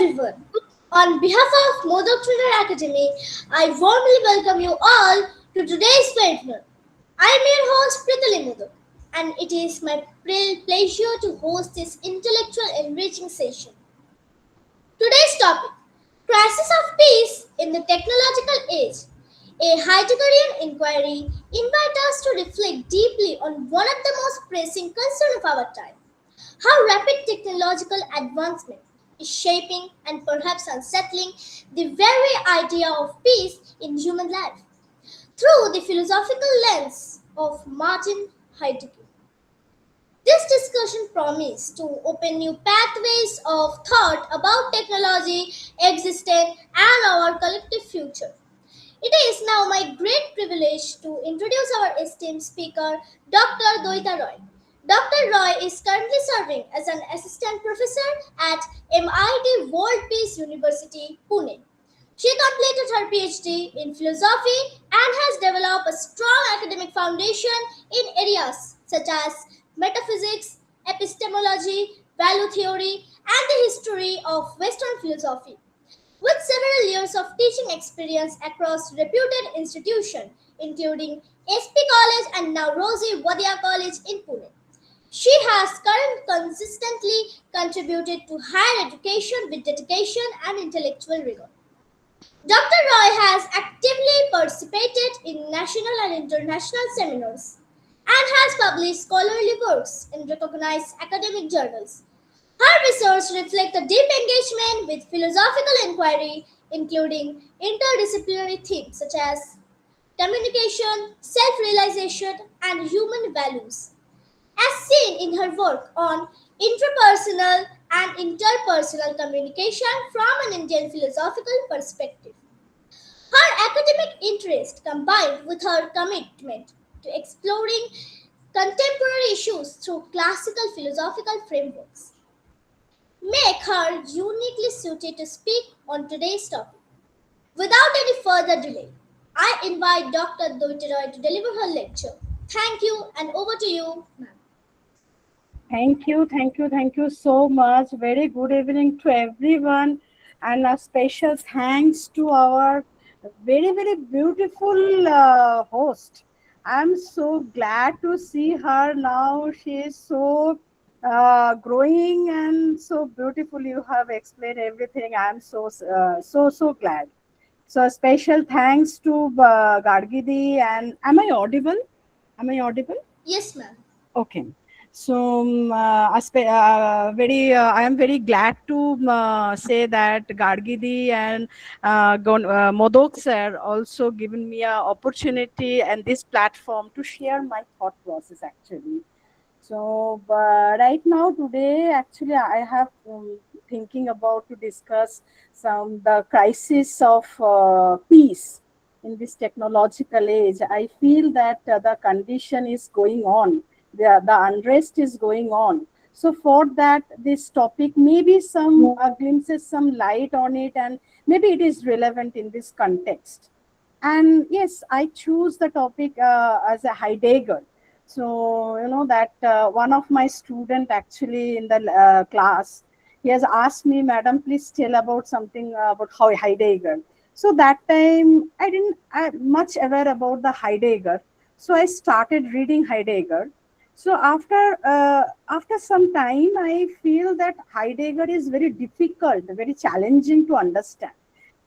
everyone. On behalf of Modak Academy, I warmly welcome you all to today's webinar. I am your host Pritili Modak, and it is my pleasure to host this intellectual enriching session. Today's topic: Crisis of Peace in the Technological Age. A Heideggerian inquiry invites us to reflect deeply on one of the most pressing concerns of our time: how rapid technological advancement is shaping and perhaps unsettling the very idea of peace in human life. Through the philosophical lens of Martin Heidegger, this discussion promises to open new pathways of thought about technology, existence, and our collective future. It is now my great privilege to introduce our esteemed speaker, Dr. Dayeeta Roy. Dr. Roy is currently serving as an assistant professor at MIT World Peace University, Pune. She completed her PhD in philosophy and has developed a strong academic foundation in areas such as metaphysics, epistemology, value theory, and the history of Western philosophy. With several years of teaching experience across reputed institutions, including SP College and now Rosie Wadia College in Pune. She has consistently contributed to higher education with dedication and intellectual rigor. Dr. Roy has actively participated in national and international seminars and has published scholarly works in recognized academic journals. Her research reflects a deep engagement with philosophical inquiry, including interdisciplinary themes such as communication, self realization, and human values, as seen in her work on interpersonal and interpersonal communication from an Indian philosophical perspective. Her academic interest, combined with her commitment to exploring contemporary issues through classical philosophical frameworks, make her uniquely suited to speak on today's topic. Without any further delay, I invite Dr. Dayeeta Roy to deliver her lecture. Thank you, and over to you, ma'am. Thank you so much. Very good evening to everyone, and a special thanks to our very beautiful host. I'm so glad to see her now. She is so growing and so beautiful. You have explained everything. I'm so glad. So special thanks to Gargidi. And am I audible? Am I audible? Yes, ma'am. Okay. So, I am very glad to say that Gargidi and Modak sir also given me an opportunity and this platform to share my thought process actually. So, right now today, actually, I have thinking about to discuss the crisis of peace in this technological age. I feel that the condition is going on, the unrest is going on. So, for that, this topic maybe some glimpses, some light on it, and maybe it is relevant in this context. And yes, I choose the topic as a Heidegger. So that one of my student actually in the class, he has asked me, madam, please tell about something about how Heidegger. So that time I didn't much aware about the Heidegger. So I started reading Heidegger. So after some time, I feel that Heidegger is very difficult, very challenging to understand.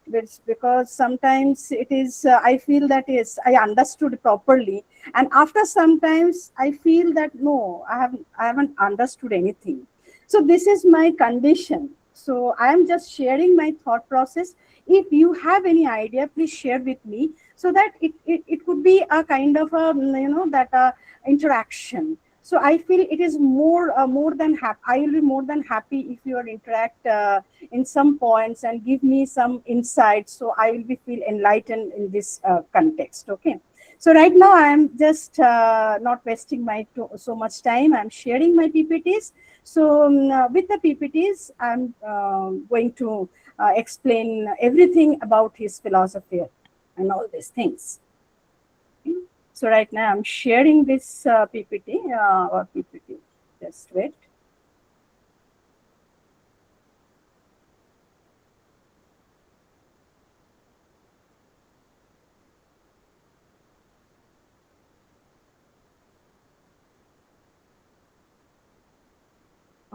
It's because sometimes it is I feel that is I understood properly, and after sometimes I feel that no, I haven't understood anything. So this is my condition. So I am just sharing my thought process. If you have any idea, please share with me, so that it could be a kind of a that interaction. So I feel it is more than happy. I will be more than happy if you are interact in some points and give me some insights. So I will be feel enlightened in this context. Okay. So right now I am just not wasting my so much time. I am sharing my PPTs. So with the PPTs, I am going to explain everything about his philosophy and all these things. So right now I'm sharing this PPT or PPT. Just wait.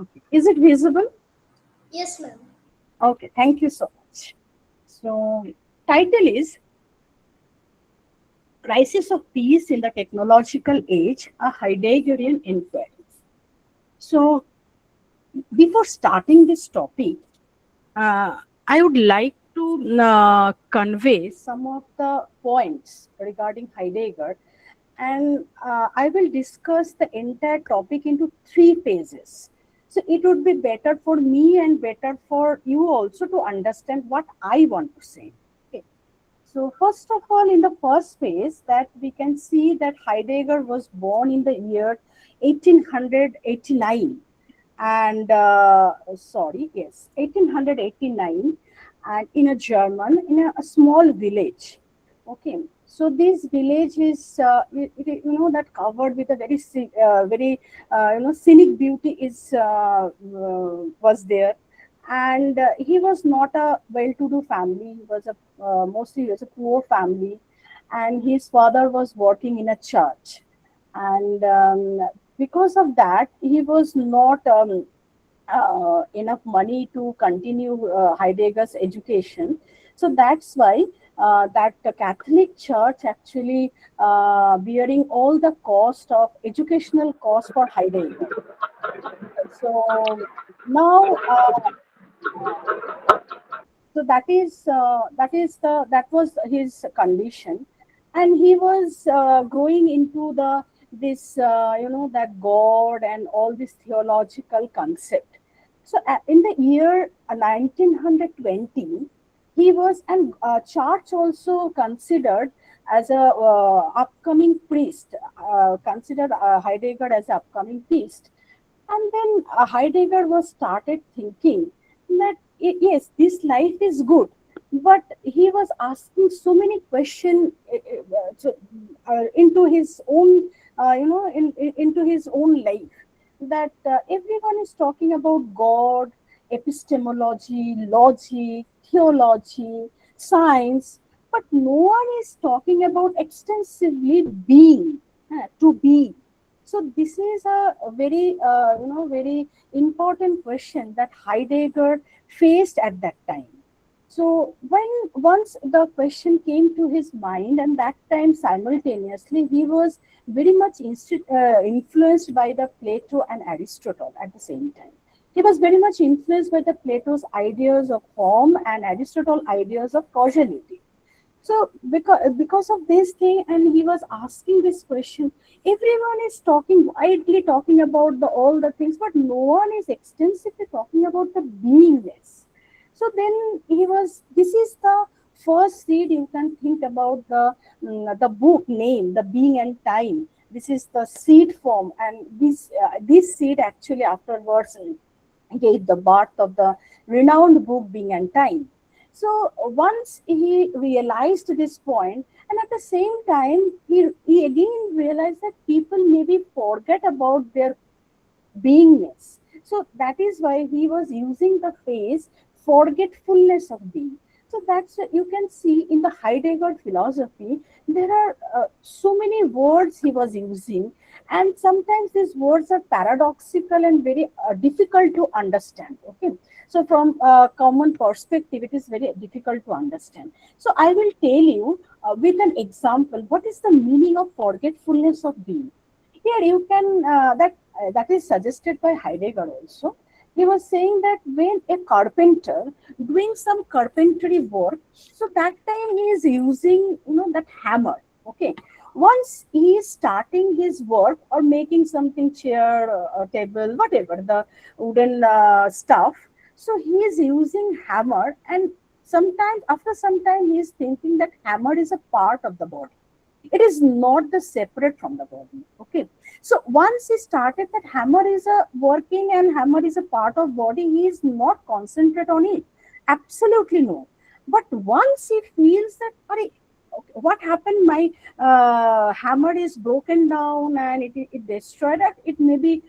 Okay. Is it visible? Yes, ma'am. Okay, thank you so much. So, title is Crisis of Peace in the Technological Age, a Heideggerian Inquiry. So, before starting this topic, I would like to convey some of the points regarding Heidegger, and I will discuss the entire topic into three phases. So it would be better for me and better for you also to understand what I want to say. Okay. So first of all, in the first phase, that we can see that Heidegger was born in the year 1889, and sorry, yes, 1889, and in a German, in a small village. Okay, so this village is, that covered with a very, very, scenic beauty is was there, and he was not a well-to-do family. He was a mostly he was a poor family, and his father was working in a church, and because of that, he was not enough money to continue Heidegger's education. So that's why that the Catholic Church actually bearing all the cost of educational cost for Heidegger. So now, so that was his condition, and he was growing into the this that God and all this theological concept. So in the year 1920, he was, and church also considered as a upcoming priest, considered Heidegger as an upcoming priest. And then Heidegger was started thinking that yes, this life is good, but he was asking so many questions into his own, into his own life. That everyone is talking about God, epistemology, logic, theology, science, but no one is talking about extensively being, to be. So this is a very, very important question that Heidegger faced at that time. So when once the question came to his mind, and that time simultaneously he was very much influenced by the Plato and Aristotle at the same time. He was very much influenced by the Plato's ideas of form and Aristotle ideas of causality. So because of this thing, and he was asking this question, everyone is talking widely talking about the all the things, but no one is extensively talking about the beingness. So then he was. This is the first seed you can think about the book name, the being and time. This is the seed form, and this seed actually afterwards gave the birth of the renowned book Being and Time. So once he realized this point, and at the same time, he again realized that people maybe forget about their beingness. So that is why he was using the phrase forgetfulness of being. So that's you can see in the Heidegger philosophy, there are so many words he was using, and sometimes these words are paradoxical and very difficult to understand. Okay, so from a common perspective, it is very difficult to understand. So I will tell you with an example what is the meaning of forgetfulness of being. Here you can that is suggested by Heidegger also. He was saying that when a carpenter doing some carpentry work, so that time he is using that hammer. Okay, once he is starting his work or making something chair, table, whatever the wooden stuff, so he is using hammer, and sometimes after some time he is thinking that hammer is a part of the body, it is not the separate from the body. Okay, so once he started that hammer is a working and hammer is a part of body, he is not concentrate on it, absolutely no. But once he feels that, okay, what happened, my hammer is broken down and it destroyed, it may be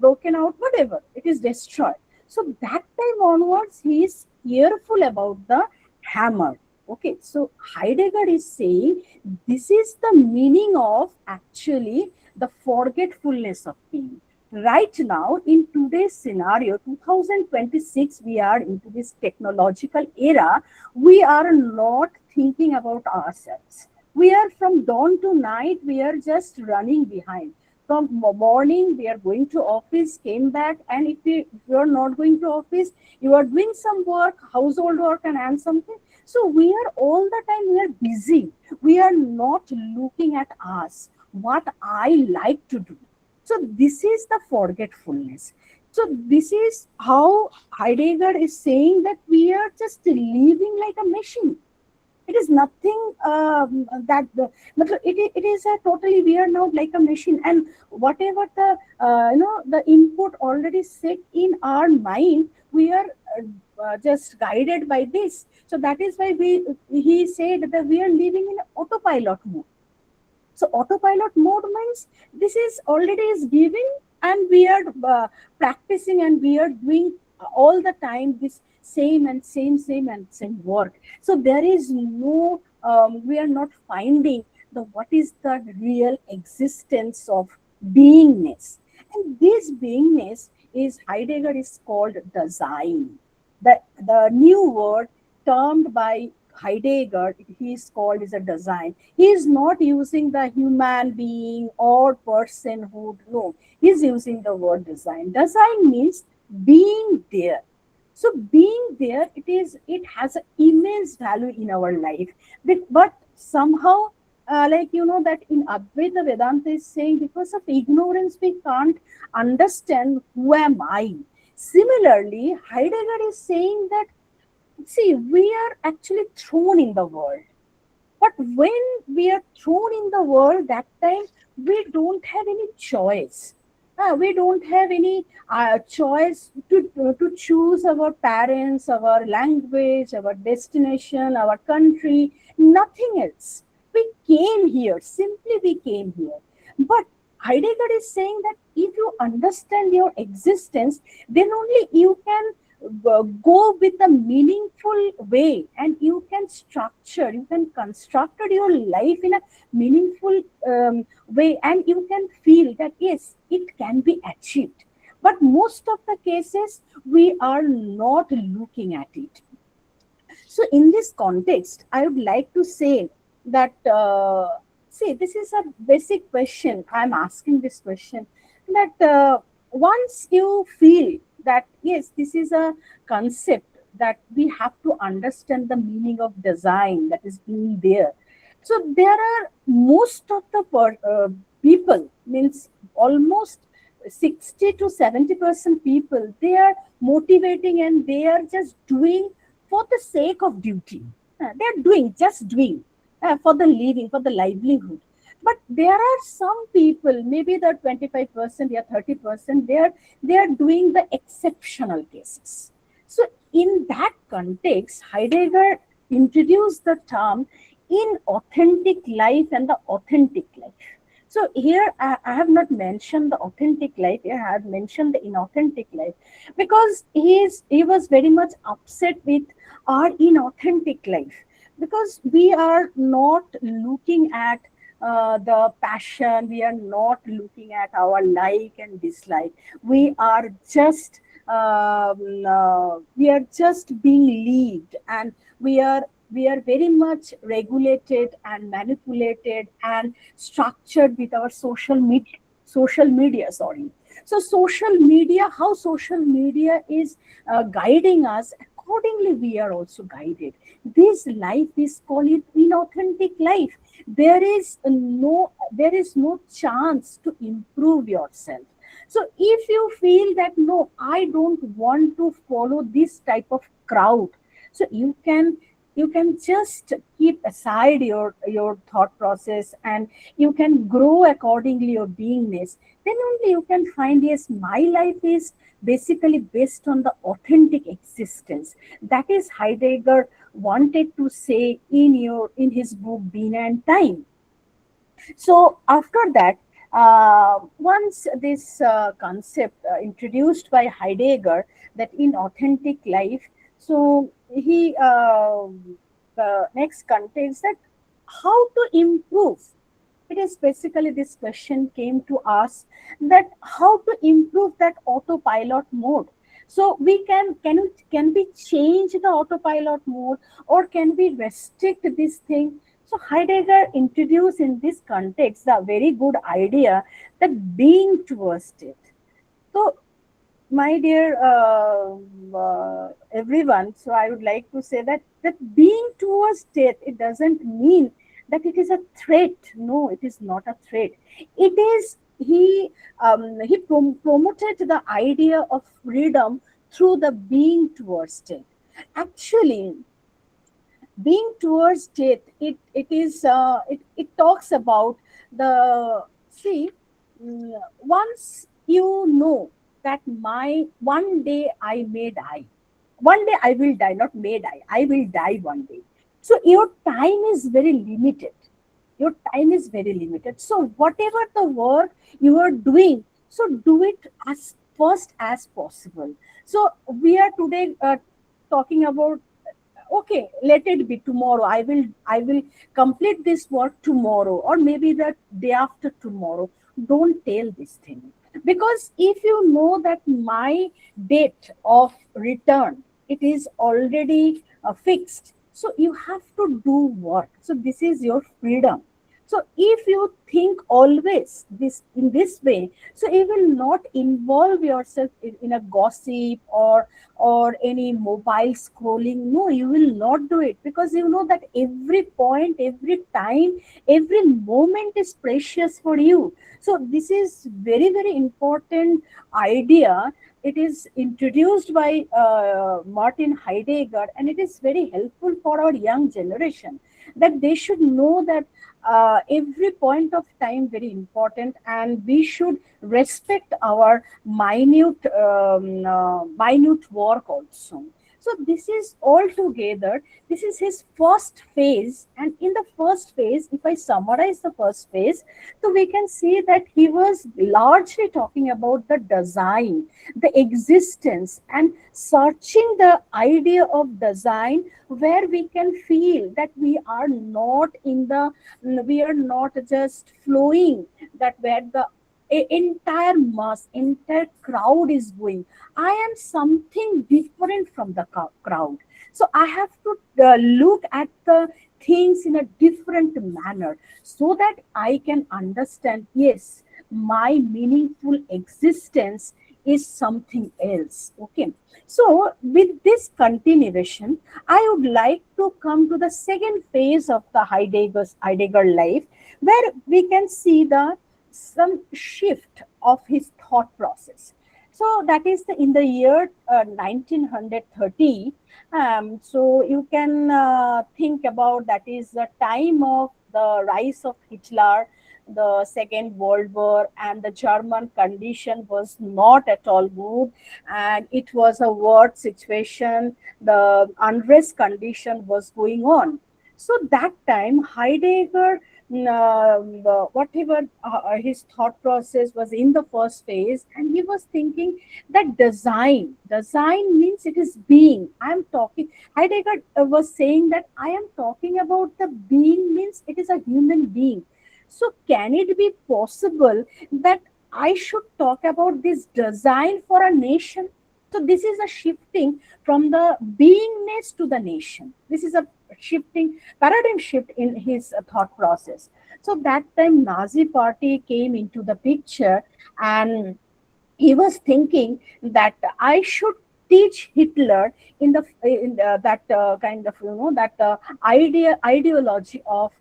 broken out, whatever, it is destroyed. So that time onwards he is careful about the hammer. Okay, so Heidegger is saying this is the meaning of actually the forgetfulness of being. right now in today's scenario 2026, we are into this technological era. We are not thinking about ourselves. We are from dawn to night, we are just running behind. From morning we are going to office, came back, and if you are not going to office, you are doing some work, household work, and something. So we are all the time, we are busy. We are not looking at us, what I like to do. So this is the forgetfulness. So this is how Heidegger is saying that we are just living like a machine. It is nothing that it is a totally, we are now like a machine, and whatever the the input already set in our mind, we are just guided by this. So that is why he said that we are living in autopilot mode. So autopilot mode means this is already is given, and we are practicing, and we are doing all the time this same work. So there is no, we are not finding the what is the real existence of beingness. And this beingness is, Heidegger is called design. The new word termed by Heidegger, he is called is a design. He is not using the human being or personhood. No, he is using the word design. Design means being there. So being there, it has an immense value in our life. But somehow, like that in Advaita Vedanta is saying, because of ignorance, we can't understand who am I. Similarly, Heidegger is saying that, see, we are actually thrown in the world. But when we are thrown in the world, that time we don't have any choice. We don't have any choice to choose our parents, our language, our destination, our country, nothing else. We came here, simply we came here. But Heidegger is saying that if you understand your existence, then only you can go with a meaningful way, and you can construct your life in a meaningful way, and you can feel that yes, it can be achieved. But most of the cases, we are not looking at it. So in this context, I would like to say that, see, this is a basic question. I'm asking this question that once you feel that, yes, this is a concept that we have to understand the meaning of design that is being there. So there are most of the people, means almost 60 to 70% people, they are motivating, and they are just doing for the sake of duty. They are doing, just doing for the living, for the livelihood. But there are some people, maybe the 25% or 30%, they are doing the exceptional cases. So in that context, Heidegger introduced the term inauthentic life and the authentic life. So here I have not mentioned the authentic life. Here I have mentioned the inauthentic life, because he was very much upset with our inauthentic life, because we are not looking at the passion, we are not looking at our like and dislike. We are just being lived, and we are very much regulated and manipulated and structured with our social media, sorry. So social media, how social media is guiding us, accordingly we are also guided. This life is called inauthentic life. There is no chance to improve yourself. So if you feel that, no, I don't want to follow this type of crowd, so you can just keep aside your thought process, and you can grow accordingly your beingness. Then only you can find, yes, my life is basically based on the authentic existence. That is Heidegger wanted to say in his book Being and Time. So after that, once this concept introduced by Heidegger, that in authentic life, so he the next contains that how to improve. It is basically this question came to us that how to improve that autopilot mode. So we can we change the autopilot mode, or can we restrict this thing? So Heidegger introduced in this context the very good idea that being towards it. So my dear everyone, so I would like to say that being towards death, it doesn't mean that it is a threat. No, it is not a threat. It is he promoted the idea of freedom through the being towards death. Actually, being towards death, it talks about the see, once you know that my one day I may die, one day I will die, not may die, I will die one day. So your time is very limited, your time is very limited. So whatever the work you are doing, so do it as first as possible. So we are today talking about, okay, let it be tomorrow, I will complete this work tomorrow, or maybe the day after tomorrow. Don't tell this thing, because if you know that my date of return, it is already fixed, so you have to do work. So this is your freedom. So if you think always this in this way, so you will not involve yourself in a gossip or any mobile scrolling. No, you will not do it, because you know that every point, every time, every moment is precious for you. So this is very, very important idea. It is introduced by Martin Heidegger, and it is very helpful for our young generation, that they should know that every point of time very important, and we should respect our minute work also. So this is all together, this is his first phase. And in the first phase, if I summarize the first phase, so we can see that he was largely talking about the design, the existence, and searching the idea of design, where we can feel that we are not in the, we are not just flowing, that where the entire mass, entire crowd is going, I am something different from the crowd. So I have to look at the things in a different manner, so that I can understand, yes, my meaningful existence is something else. Okay. So with this continuation, I would like to come to the second phase of the Heidegger life, where we can see the some shift of his thought process. So that is in the year 1930. So you can think about, that is the time of the rise of Hitler, the Second World War, and the German condition was not at all good, and it was a war situation. The unrest condition was going on. So that time, Heidegger, whatever his thought process was in the first phase, and he was thinking that design means it is being. I am talking, Heidegger was saying that I am talking about the being, means it is a human being. So can it be possible that I should talk about this design for a nation? So this is a shifting from the beingness to the nation. This is a shifting paradigm shift in his thought process. So that time Nazi party came into the picture, and he was thinking that I should teach Hitler that kind of, that ideology of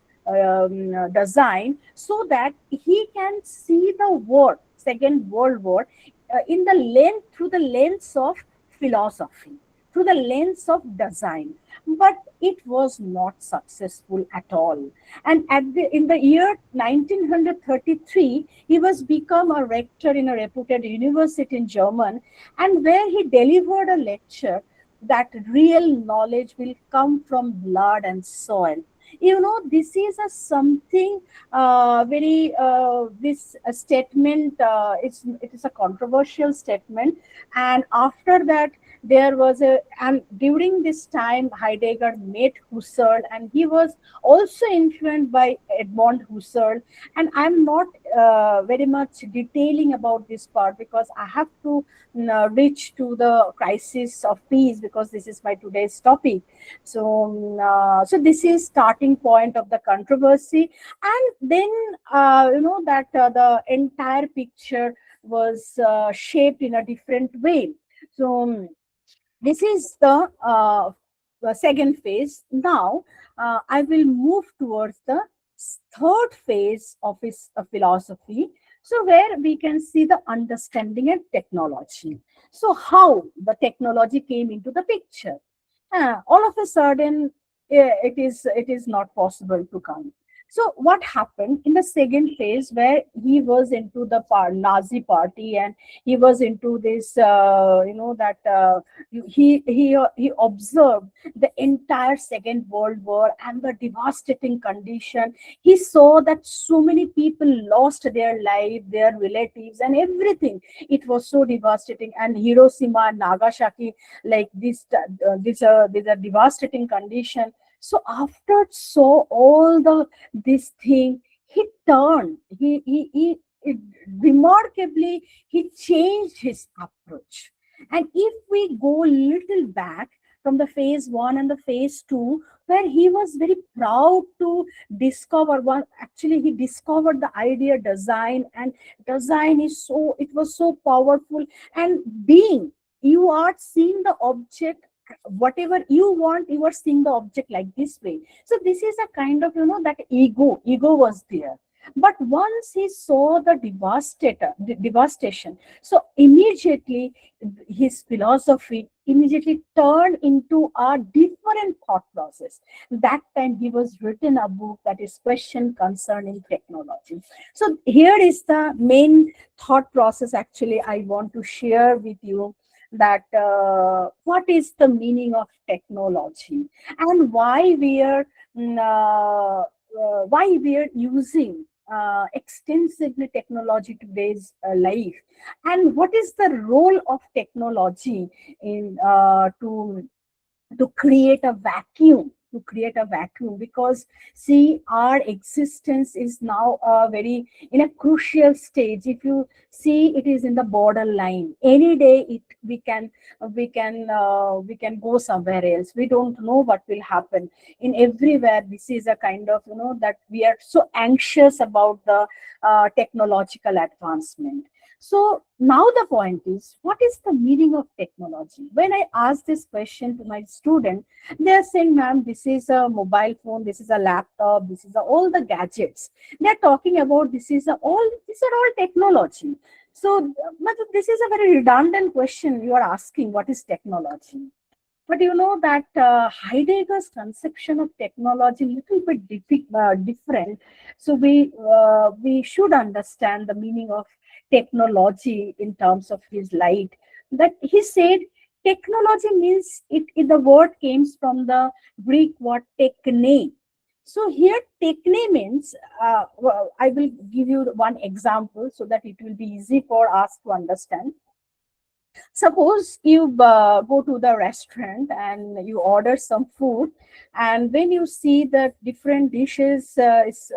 design, so that he can see the war, Second World War, in the lens, through the lens of philosophy, through the lens of design. But it was not successful at all. And in the year 1933, he was become a rector in a reputed university in Germany, and where he delivered a lecture that real knowledge will come from blood and soil. This is a something very this statement. It is a controversial statement, and after that there was a, and during this time Heidegger met Husserl, and he was also influenced by Edmund Husserl. And I'm not very much detailing about this part because I have to reach to the crisis of peace, because this is my today's topic. So this is starting point of the controversy, and then that the entire picture was shaped in a different way. So this is the second phase. Now I will move towards the third phase of his philosophy. So where we can see the understanding and technology. So how the technology came into the picture. All of a sudden, it is not possible to come. So what happened in the second phase, where he was into the Nazi party, and he was into this, that he observed the entire Second World War and the devastating condition. He saw that so many people lost their life, their relatives, and everything. It was so devastating, and Hiroshima and Nagasaki, like these are devastating condition. So after saw all this thing, he turned. He remarkably he changed his approach. And if we go little back from the phase one and the phase two, where he was very proud to discover one, actually he discovered the idea design, and design is so, it was so powerful. And being, you are seeing the object whatever you want, you are seeing the object like this way. So this is a kind of, that ego was there. But once he saw the devastation, so immediately his philosophy immediately turned into a different thought process. That time he was written a book, that is Question Concerning Technology. So here is the main thought process actually I want to share with you, that what is the meaning of technology, and why we are using extensively technology today's life, and what is the role of technology in to create a vacuum. Because see, our existence is now very in a crucial stage. If you see, it is in the borderline. Any day we can go somewhere else. We don't know what will happen in everywhere. This is a kind of, that we are so anxious about the technological advancement. So now the point is, what is the meaning of technology? When I ask this question to my student, they are saying, ma'am, this is a mobile phone, this is a laptop, this is all the gadgets. They are talking about these are all technology. So this is a very redundant question you are asking, what is technology? But you know that Heidegger's conception of technology little bit different. So we should understand the meaning of technology in terms of his light. That he said technology means the word comes from the Greek word techne. So here techne means, I will give you one example so that it will be easy for us to understand. Suppose you go to the restaurant and you order some food, and when you see that different dishes is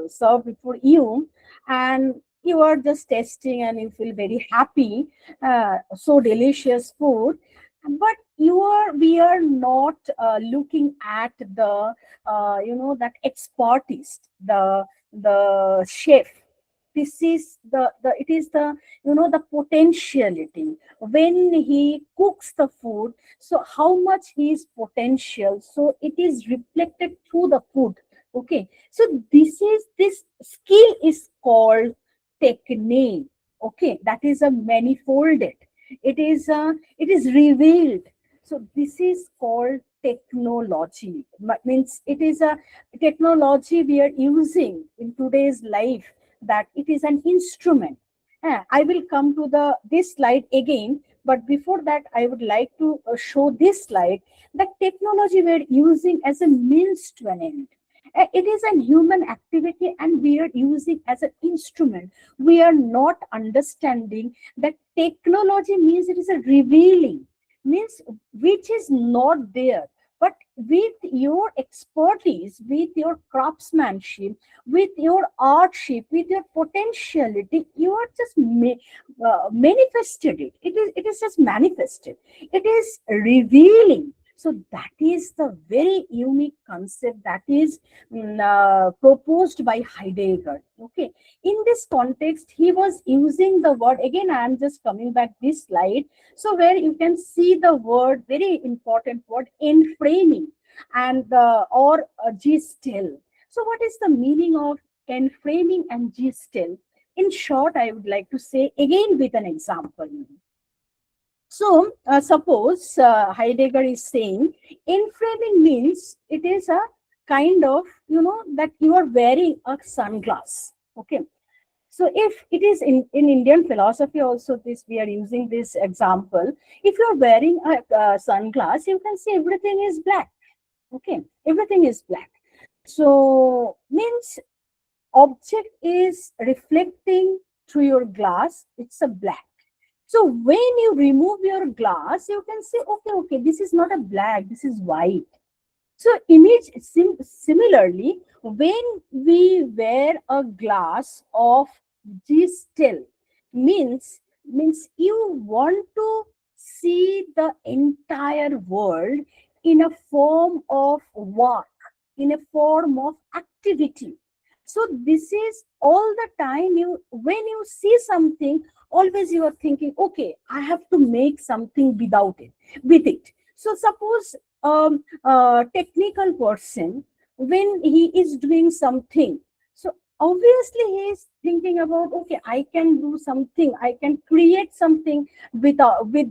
served before you, and you are just tasting and you feel very happy, so delicious food, but we are not looking at the that expertise, the chef. This is the it is the the potentiality when he cooks the food. So how much he is potential, so it is reflected through the food. Okay, so this skill is called technique. Okay, that is a manifolded, it is revealed. So this is called technology. Means it is a technology we are using in today's life, that it is an instrument. I will come to this slide again, but before that, I would like to show this slide, that technology we're using as a means to an end. It is a human activity and we are using as an instrument. We are not understanding that technology means it is a revealing, means which is not there. But with your expertise, with your craftsmanship, with your artship, with your potentiality, you are just manifested it. It is just manifested. It is revealing. So that is the very unique concept that is proposed by Heidegger. Okay, in this context, he was using the word again. I am just coming back this slide, so where you can see the word, very important word, enframing, and the or gestel. So, what is the meaning of enframing and gestel? In short, I would like to say again with an example. So, suppose Heidegger is saying inframing means it is a kind of, that you are wearing a sunglass. Okay. So, if it is in Indian philosophy also, this we are using this example. If you are wearing a sunglass, you can see everything is black. Okay. Everything is black. So, means object is reflecting through your glass, it's a black. So when you remove your glass, you can say, okay, this is not a black, this is white. So similarly, when we wear a glass of distill, means you want to see the entire world in a form of work, in a form of activity. So this is all the time, you when you see something, always you are thinking, okay, I have to make something with it. So suppose technical person, when he is doing something, so obviously he is thinking about, okay, I can do something, I can create something with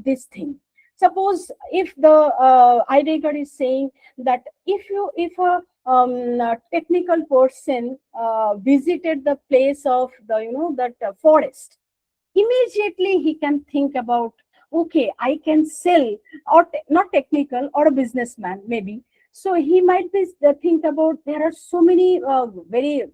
this thing. Suppose if the Heidegger is saying that if a technical person visited the place of the that forest, immediately he can think about, okay, I can sell, or not technical, or a businessman maybe. So he might be think about, there are so many very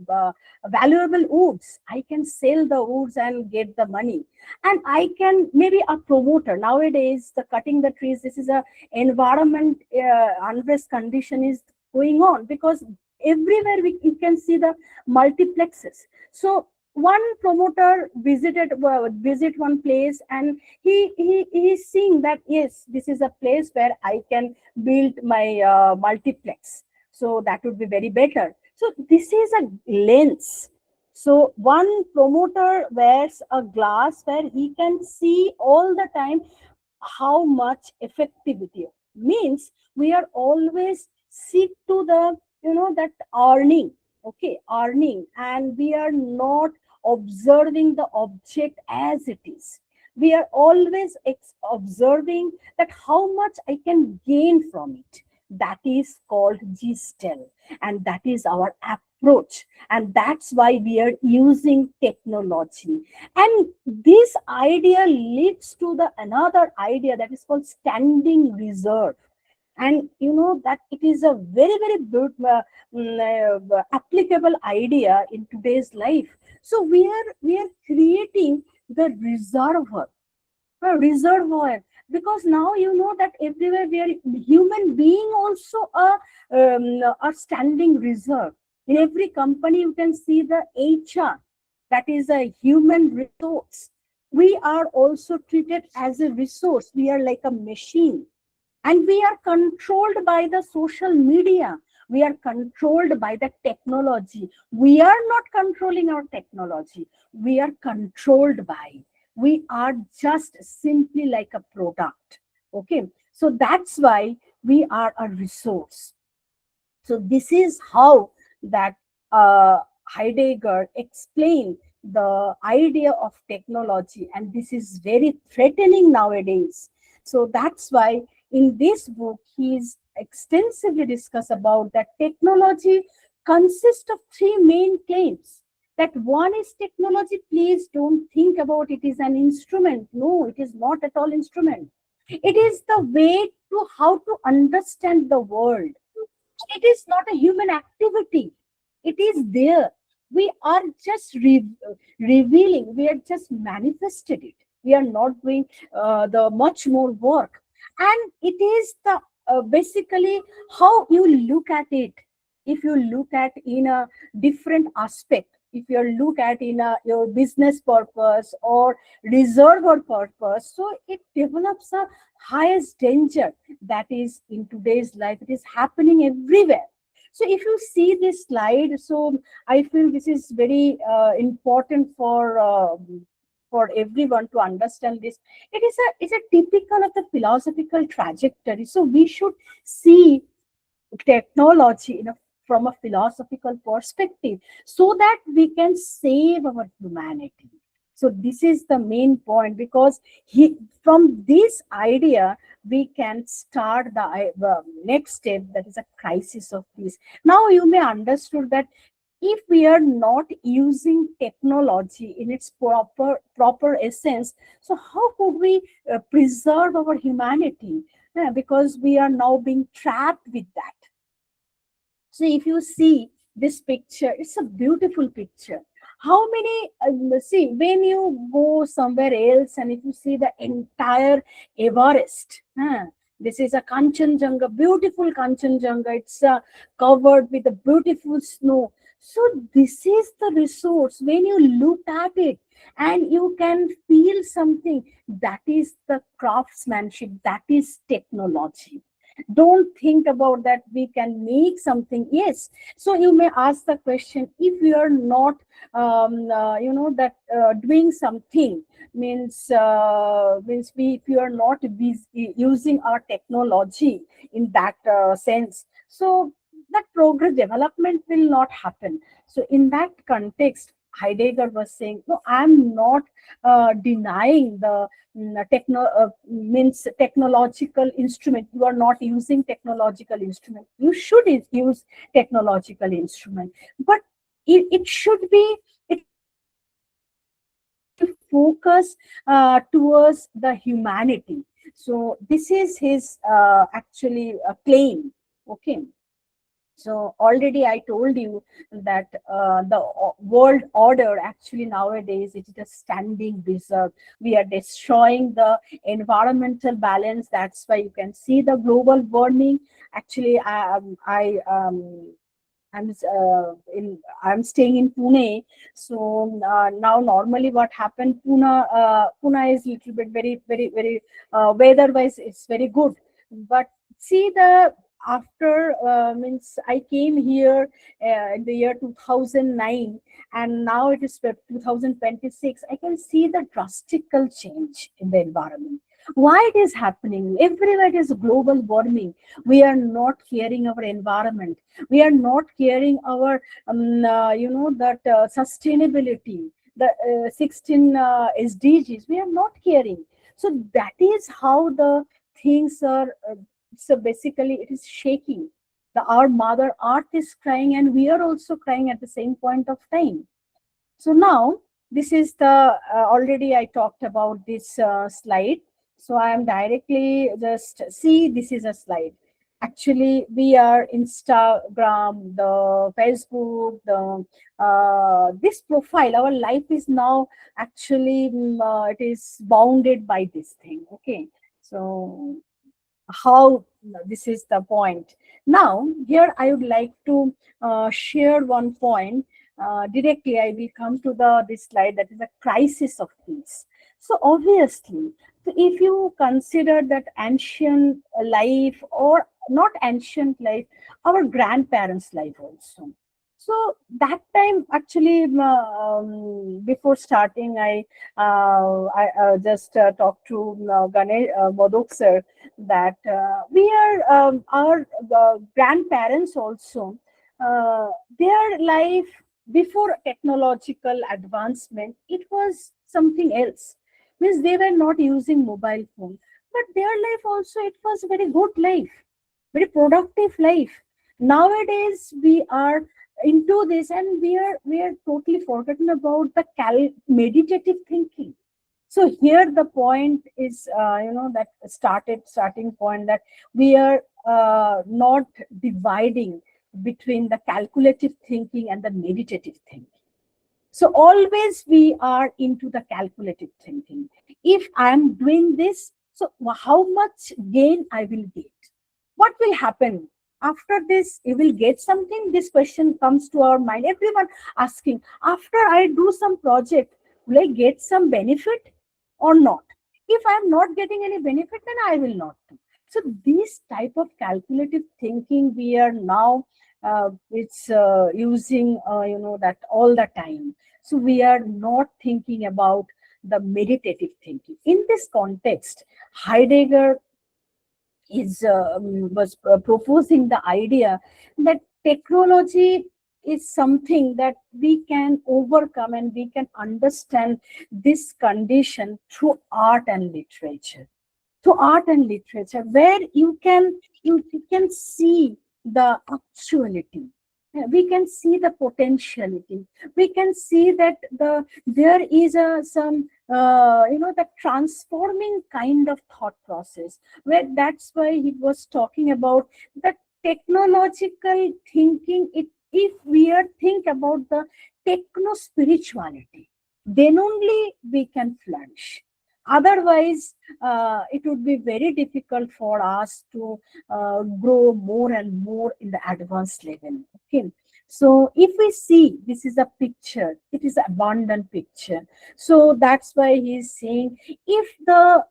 valuable woods, I can sell the woods and get the money. And I can maybe a promoter, nowadays the cutting the trees, this is a environment unrest condition is going on, because everywhere you can see the multiplexes. So one promoter visit one place, and he is seeing that, yes, this is a place where I can build my multiplex, so that would be very better. So this is a lens. So one promoter wears a glass where he can see all the time how much effectivity, means we are always seek to the that earning. Okay, earning, and we are not observing the object as it is. We are always observing that how much I can gain from it. That is called gestel, and that is our approach, and that's why we are using technology. And this idea leads to the another idea that is called standing reserve. And that it is a very very good applicable idea in today's life. So we are creating the reservoir, because now that everywhere we are human being also a standing reserve. In every company you can see the HR, that is a human resource. We are also treated as a resource, we are like a machine. And we are controlled by the social media, we are controlled by the technology. We are not controlling our technology, we are controlled by. We are just simply like a product. Okay, so that's why we are a resource. So this is how that Heidegger explained the idea of technology, and this is very threatening nowadays. So that's why in this book he's extensively discussed about that technology consists of three main claims. That one is technology, please don't think about it is an instrument. No, it is not at all instrument. It is the way to how to understand the world. It is not a human activity. It is there. We are just revealing. We are just manifested it. We are not doing the much more work, and it is the basically how you look at it. If you look at in a different aspect, if you look at in a your business purpose or reserve or purpose, so it develops a highest danger that is in today's life. It is happening everywhere. So if you see this slide, so I feel this is very important for everyone to understand this. It's a typical of the philosophical trajectory. So we should see technology from a philosophical perspective, so that we can save our humanity. So this is the main point, because from this idea we can start the next step, that is a crisis of peace. Now you may understood that if we are not using technology in its proper essence, so how could we preserve our humanity? Because we are now being trapped with that. So if you see this picture, it's a beautiful picture. How many, see, when you go somewhere else and if you see the entire Everest, this is a Kanchenjunga, beautiful Kanchenjunga. It's covered with a beautiful snow. So this is the resource. When you look at it and you can feel something, that is the craftsmanship, that is technology. Don't think about that we can make something. Yes, so you may ask the question, if we are not that doing something, means we, if you are not busy using our technology in that sense, so that progress development will not happen. So in that context, Heidegger was saying, no, I'm not denying the means technological instrument. You are not using technological instrument. You should use technological instrument, but it should be, it focus towards the humanity. So this is his actually claim. Okay. So already I told you that the world order actually nowadays it is a standing reserve. We are destroying the environmental balance. That's why you can see the global warming. Actually, I'm staying in Pune. So now normally what happened, Pune is little bit very weather wise it's very good. But see the after means I came here in the year 2009, and now it is 2026. I can see the drastical change in the environment. Why it is happening? Everywhere it is global warming. We are not caring our environment. We are not caring our that sustainability, the 16 SDGs. We are not caring. So that is how the things are. So basically, it is shaking. Our mother earth is crying, and we are also crying at the same point of time. So now this is the already I talked about this slide. So I am directly just see, this is a slide. Actually, we are Instagram, the Facebook, the this profile. Our life is now actually it is bounded by this thing. Okay, so how, this is the point. Now here I would like to share one point. Directly I will come to the this slide, that is a crisis of peace. So obviously, so if you consider that ancient life, or not ancient life, our grandparents life also, so that time actually before starting I just talked to Ganesh Modak sir, that we are our grandparents also, uh, their life before technological advancement, it was something else. Means they were not using mobile phone, but their life also, it was very good life, very productive life. Nowadays we are into this, and we are totally forgotten about the meditative thinking. So here the point is, that starting point, that we are not dividing between the calculative thinking and the meditative thinking. So always we are into the calculative thinking. If I am doing this, so how much gain I will get? What will happen after this? You will get something. This question comes to our mind. Everyone asking, after I do some project, will I get some benefit or not? If I am not getting any benefit, then I will not do. So this type of calculative thinking we are now it's using that all the time. So we are not thinking about the meditative thinking. In this context, Heidegger was proposing the idea that technology is something that we can overcome, and we can understand this condition through art and literature. To art and literature, where you can see the actuality. We can see the potentiality. We can see that there is some the transforming kind of thought process, where that's why he was talking about the technological thinking. If we are think about the techno spirituality, then only we can flourish. Otherwise, it would be very difficult for us to grow more and more in the advanced level. Okay. So if we see this is a picture, it is an abundant picture. So that's why he is saying, if the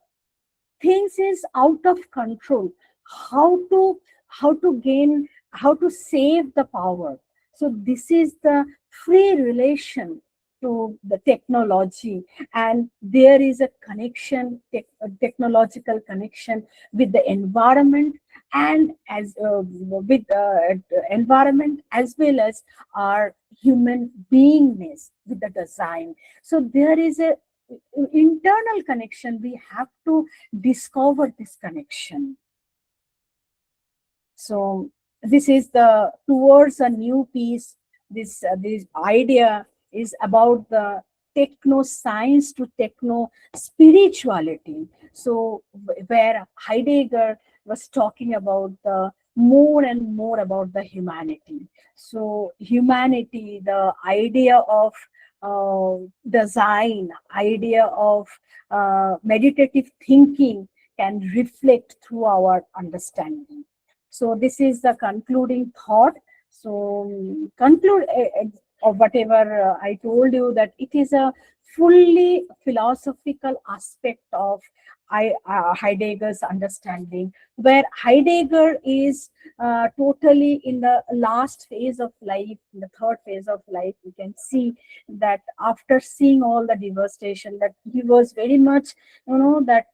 things is out of control, how to gain, how to save the power. So this is the free relation to the technology, and there is a connection, a technological connection with the environment, and as with environment, as well as our human beingness with the design. So there is a internal connection. We have to discover this connection. So this is the towards a new piece. This idea is about the techno science to techno spirituality. So where Heidegger was talking about the more and more about the humanity. So humanity, the idea of design, idea of meditative thinking can reflect through our understanding. So this is the concluding thought. So conclude of whatever I told you, that it is a fully philosophical aspect of Heidegger's understanding, where Heidegger is totally in the last phase of life, in the third phase of life. We can see that after seeing all the devastation, that he was very much, that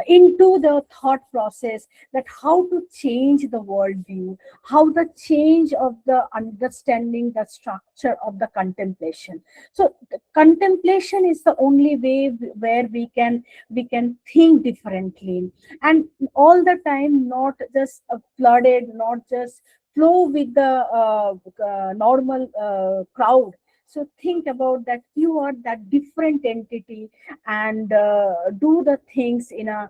into the thought process, that how to change the worldview, how the change of the understanding the structure of the contemplation. So the contemplation is the only way where we can think differently, and all the time not just flooded, not just flow with the normal crowd. So think about that you are that different entity, and do the things in a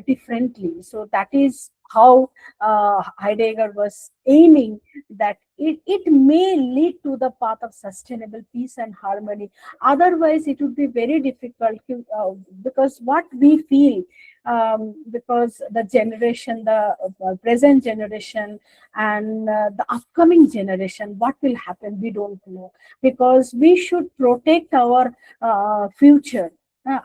differently. So that is how Heidegger was aiming, that it may lead to the path of sustainable peace and harmony. Otherwise, it would be very difficult because what we feel, because the generation, the present generation, and the upcoming generation, what will happen, we don't know, because we should protect our future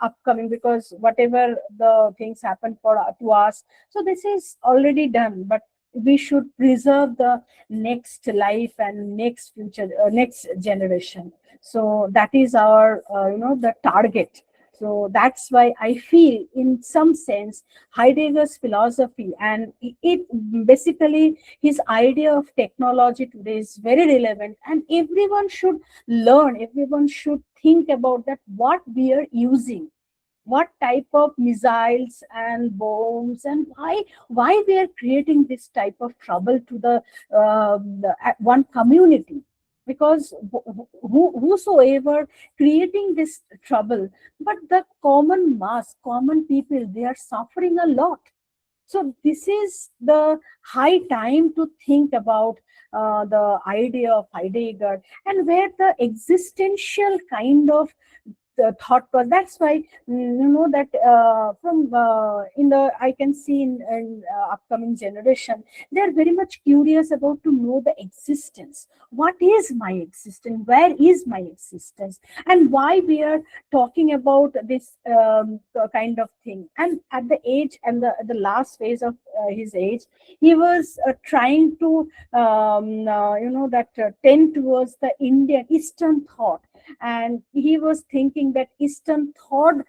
upcoming, because whatever the things happen to us, so this is already done, but we should preserve the next life and next future, next generation. So that is our the target. So that's why I feel, in some sense, Heidegger's philosophy, and it basically his idea of technology today is very relevant, and everyone should learn, everyone should think about that, what we are using, what type of missiles and bombs, and why we are creating this type of trouble to the one community. because whosoever creating this trouble, but the common mass, common people, they are suffering a lot. So this is the high time to think about the idea of Heidegger, and where the existential kind of the thought process. That's why that from in the I can see in upcoming generation, they are very much curious about to know the existence. What is my existence? Where is my existence? And why we are talking about this kind of thing. And at the age and the last phase of his age, he was trying to tend towards the Indian Eastern thought, and he was thinking that Eastern thought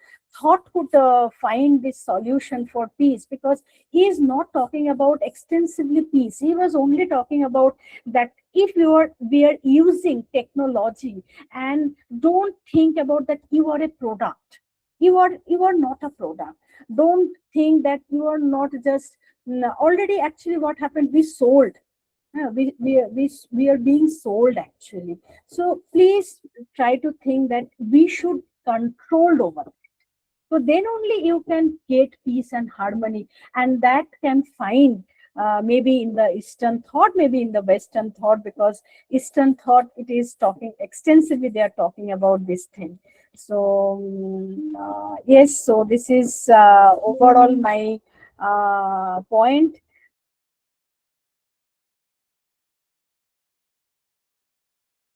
could find this solution for peace, because he is not talking about extensively peace. He was only talking about that if we are using technology, and don't think about that you are a product. You are not a product. Don't think that you are not just already. Actually, what happened, we sold. Yeah, we are being sold actually. So please try to think that we should control over it. So then only you can get peace and harmony, and that can find maybe in the Eastern thought, maybe in the Western thought, because Eastern thought, it is talking extensively. They are talking about this thing. So yes, so this is overall my point.